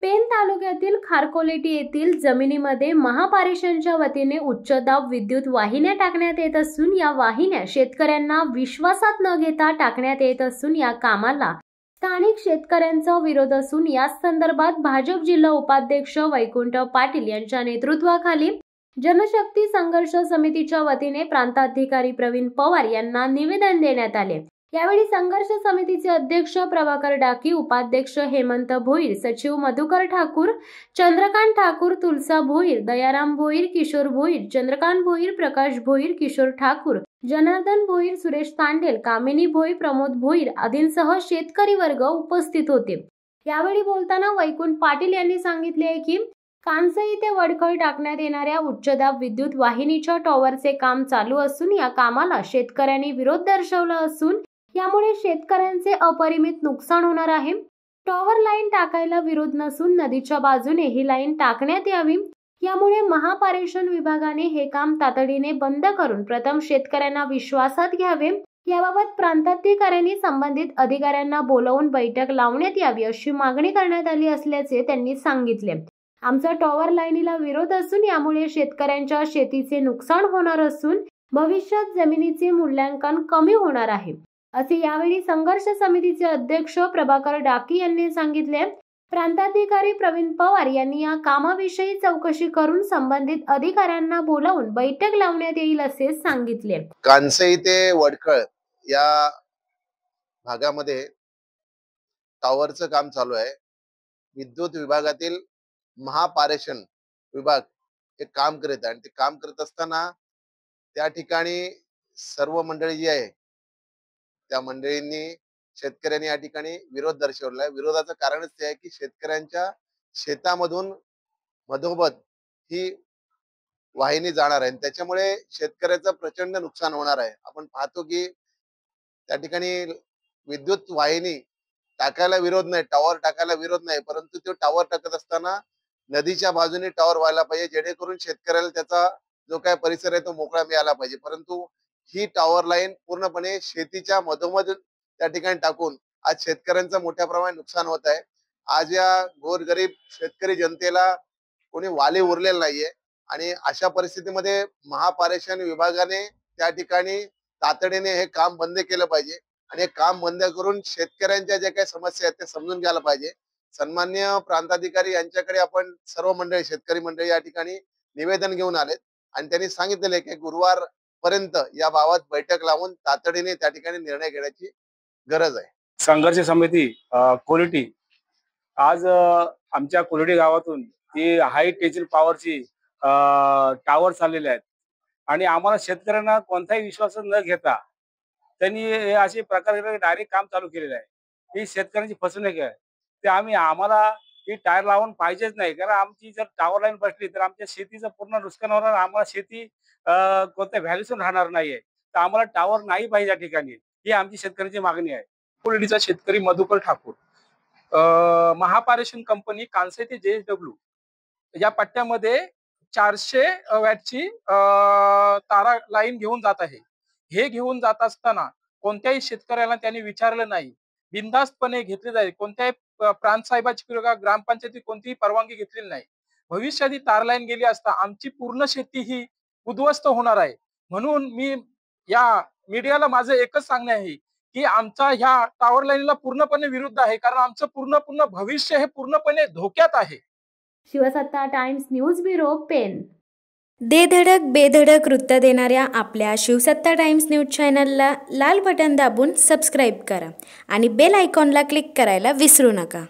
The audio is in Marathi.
पेन तालुक्यातील खारकोलेटी येथील जमिनीमध्ये महापारेषणच्या वतीने उच्च दाब विद्युत वाहिन्या टाकण्यात येत असून या वाहिन्या शेतकऱ्यांना विश्वासात न घेता टाकण्यात येत असून या कामाला स्थानिक शेतकऱ्यांचा विरोध असून या संदर्भात भाजप जिल्हा उपाध्यक्ष वैकुंठ पाटील यांच्या नेतृत्वाखाली जनशक्ती संघर्ष समितीच्या वतीने प्रांताधिकारी प्रवीण पवार यांना निवेदन देण्यात आले। यावेळी संघर्ष समितीचे अध्यक्ष प्रभाकर डाकी, उपाध्यक्ष हेमंत भोईर, सचिव मधुकर ठाकूर, चंद्रकांत ठाकूर, तुलसा भोईर, दयाराम भोईर, किशोर भोईर, चंद्रकांत भोईर, प्रकाश भोईर, किशोर ठाकूर, जनार्दन भोईर, सुरेश तांडेल, कामिनी भोईर, प्रमोद भोईर आदींसह शेतकरी वर्ग उपस्थित होते। यावेळी बोलताना वैकुंठ पाटील यांनी सांगितले की कांसई ते वडखळ टाकण्यात येणाऱ्या उच्चदाब विद्युत वाहिनीच्या टॉवरचे काम चालू असून या कामाला शेतकऱ्यांनी विरोध दर्शवला असून यामुळे शेतकऱ्यांचे अपरिमित नुकसान होणार आहे। टॉवर लाईन टाकायला विरोध नसून नदीच्या बाजूने ही लाईन टाकण्यात यावी। यामुळे महापारेषण विभागाने हे काम तातडीने बंद करून प्रथम शेतकऱ्यांना विश्वासात घ्यावे। याबाबत प्रांताधिकाऱ्यांनी संबंधित अधिकाऱ्यांना बोलावून बैठक लावण्यात यावी अशी मागणी करण्यात आली असल्याचे त्यांनी सांगितले। आमचा टॉवर लाईनीला विरोध असून यामुळे शेतकऱ्यांच्या शेतीचे नुकसान होणार असून भविष्यात जमिनीचे मूल्यांकन कमी होणार आहे असे यावेळी संघर्ष समितीचे अध्यक्ष प्रभाकर डाकी यांनी सांगितले। प्रांताधिकारी प्रवीण पवार यांनी या कामाविषयी चौकशी करून संबंधित अधिकाऱ्यांना बोलावून बैठक लावण्यात येईल असे सांगितले। कांसई ते वडखळ या भागामध्ये टॉवरचं काम चालू आहे। विद्युत विभागातील महापारेषण विभाग हे काम करत आहे आणि ते काम करत असताना त्या ठिकाणी सर्व मंडळी जी आहे त्या मंडळींनी शेतकऱ्यांनी या ठिकाणी विरोध दर्शवला आहे। विरोधाचं कारणच ते आहे की शेतकऱ्यांच्या शेतामधून मधोमध ही वाहिनी जाणार आहे, त्याच्यामुळे शेतकऱ्याचं प्रचंड नुकसान होणार आहे। आपण पाहतो की त्या ठिकाणी विद्युत वाहिनी टाकायला विरोध नाही, टॉवर टाकायला विरोध नाही, परंतु तो टॉवर टाकत असताना नदीच्या बाजूने टॉवर व्हायला पाहिजे, जेणेकरून शेतकऱ्याला त्याचा जो काय परिसर आहे तो मोकळा मिळाला पाहिजे। परंतु ही टॉवर लाईन पूर्णपणे शेतीच्या मधोमध त्या ठिकाणी टाकून आज शेतकऱ्यांचं मोठ्या प्रमाणात नुकसान होत आहे। आज या गोरगरीब शेतकरी जनतेला कोणी वाली उरलेलं नाहीये आणि अशा परिस्थितीमध्ये महापारेषण विभागाने त्या ठिकाणी तातडीने हे काम बंद केलं पाहिजे आणि हे काम बंद करून शेतकऱ्यांच्या ज्या काही समस्या आहेत ते समजून घ्यायला पाहिजे। सन्माननीय प्रांताधिकारी यांच्याकडे आपण सर्व मंडळी शेतकरी मंडळी या ठिकाणी निवेदन घेऊन आलेत आणि त्यांनी सांगितलेले की गुरुवार पर्यंत या बाबत बैठक लावून तातडीने त्या ठिकाणी निर्णय घेण्याची गरज आहे। संघर्ष समिती कोलेटी आज आमच्या कोलेटी गावातून ही हाय टेन्शन पॉवरची टावर चाललेले आहेत आणि आम्हाला शेतकऱ्यांना कोणताही विश्वास न घेता त्यांनी हे असे प्रकार डायरेक्ट काम चालू केलेलं आहे। ही शेतकऱ्यांची फसवणूक आहे। ते आम्हाला ही टायर लावून पाहिजेच नाही, कारण आमची जर टावर लाईन बसली तर आमच्या शेतीचं पूर्ण नुकसान होणार, आम्हाला शेती कोणत्या व्हॅल्यूशन राहणार नाहीये। तर आम्हाला टावर नाही पाहिजे या ठिकाणी, ही आमची शेतकऱ्यांची मागणी आहे। कोलेटीचा शेतकरी मधुकर ठाकूर, महापारेषण कंपनी कांसई ते JSW या पट्ट्यामध्ये 400 वॅटची तारा लाईन घेऊन जात आहे। हे घेऊन जात असताना कोणत्याही शेतकऱ्याला त्यांनी विचारलं नाही, बिनधास्तपणे घेतले जाईल। कोणत्याही प्रांत साहेबाची किंवा ग्रामपंचायती कोणतीही परवानगी घेतलेली नाही। भविष्यात ही तार लाईन गेली असता आमची पूर्ण शेती ही उद्ध्वस्त होणार आहे। म्हणून मी या मीडियाला माझं एकच सांगणे आहे की आमचा ह्या टॉवर लाईनला पूर्णपणे विरुद्ध आहे, कारण आमचं पूर्ण भविष्य हे पूर्णपणे धोक्यात आहे। शिवसत्ता टाइम्स न्यूज ब्युरो, पेन। दे धडक बेधडक वृत्त देणाऱ्या आपल्या शिवसत्ता टाइम्स न्यूज चॅनलला लाल बटन दाबून सबस्क्राईब करा आणि बेल आयकॉनला क्लिक करायला विसरू नका।